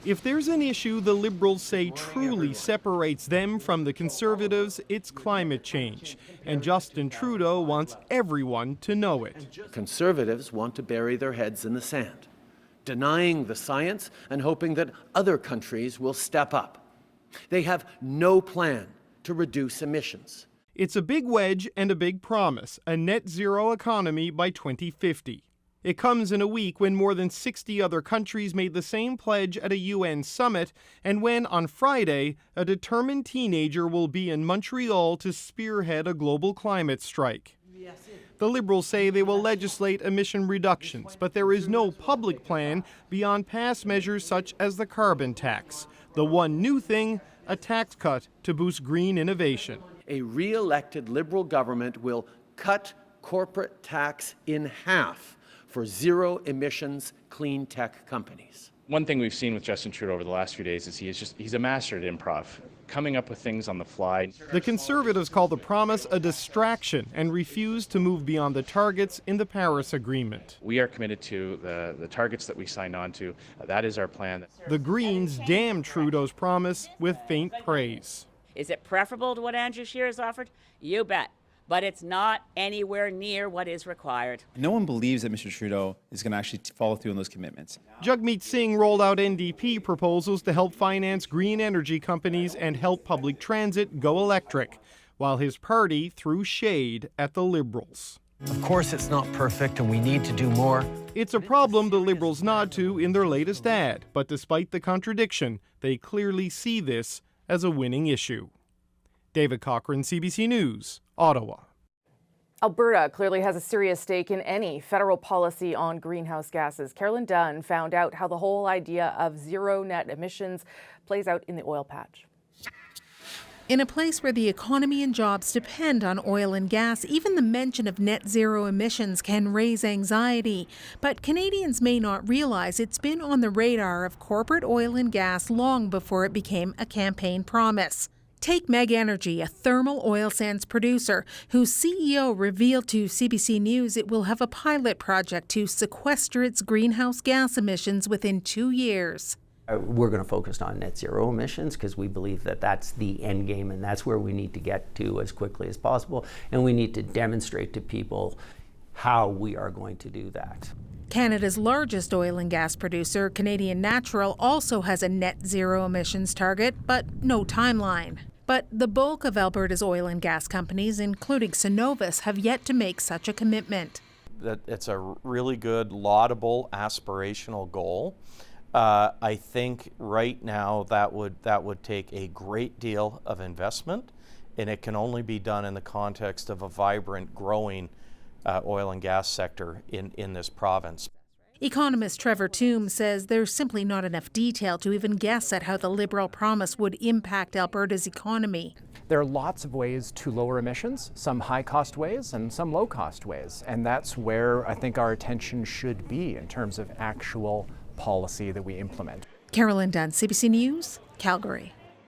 If there's an issue the Liberals say truly separates them from the Conservatives, it's climate change. And Justin Trudeau wants everyone to know it. Conservatives want to bury their heads in the sand, denying the science and hoping that other countries will step up. They have no plan to reduce emissions. It's a big wedge and a big promise, a net zero economy by 2050. It comes in a week when more than 60 other countries made the same pledge at a UN summit, and when, on Friday, a determined teenager will be in Montreal to spearhead a global climate strike. The Liberals say they will legislate emission reductions, but there is no public plan beyond past measures such as the carbon tax. The one new thing, a tax cut to boost green innovation. A re-elected Liberal government will cut corporate tax in half for zero-emissions clean tech companies. One thing we've seen with Justin Trudeau over the last few days is he's a master at improv, coming up with things on the fly. The Conservatives call the promise a distraction and refuse to move beyond the targets in the Paris Agreement. We are committed to the targets that we signed on to. That is our plan. The Greens damn Trudeau's promise with faint praise. Is it preferable to what Andrew Scheer has offered? You bet. But it's not anywhere near what is required. No one believes that Mr. Trudeau is going to actually follow through on those commitments. Jagmeet Singh rolled out NDP proposals to help finance green energy companies and help public transit go electric, while his party threw shade at the Liberals. Of course it's not perfect and we need to do more. It's a problem the Liberals nod to in their latest ad, but despite the contradiction, they clearly see this as a winning issue. David Cochrane, CBC News, Ottawa. Alberta clearly has a serious stake in any federal policy on greenhouse gases. Carolyn Dunn found out how the whole idea of zero net emissions plays out in the oil patch. In a place where the economy and jobs depend on oil and gas, even the mention of net zero emissions can raise anxiety. But Canadians may not realize it's been on the radar of corporate oil and gas long before it became a campaign promise. Take Meg Energy, a thermal oil sands producer, whose CEO revealed to CBC News it will have a pilot project to sequester its greenhouse gas emissions within 2 years. We're going to focus on net zero emissions because we believe that that's the end game and that's where we need to get to as quickly as possible. And we need to demonstrate to people how we are going to do that. Canada's largest oil and gas producer, Canadian Natural, also has a net zero emissions target, but no timeline. But the bulk of Alberta's oil and gas companies, including Cenovus, have yet to make such a commitment. That it's a really good, laudable, aspirational goal. I think right now that would take a great deal of investment, and it can only be done in the context of a vibrant, growing oil and gas sector in this province. Economist Trevor Tombe says there's simply not enough detail to even guess at how the Liberal promise would impact Alberta's economy. There are lots of ways to lower emissions, some high-cost ways and some low-cost ways, and that's where I think our attention should be in terms of actual policy that we implement. Carolyn Dunn, CBC News, Calgary.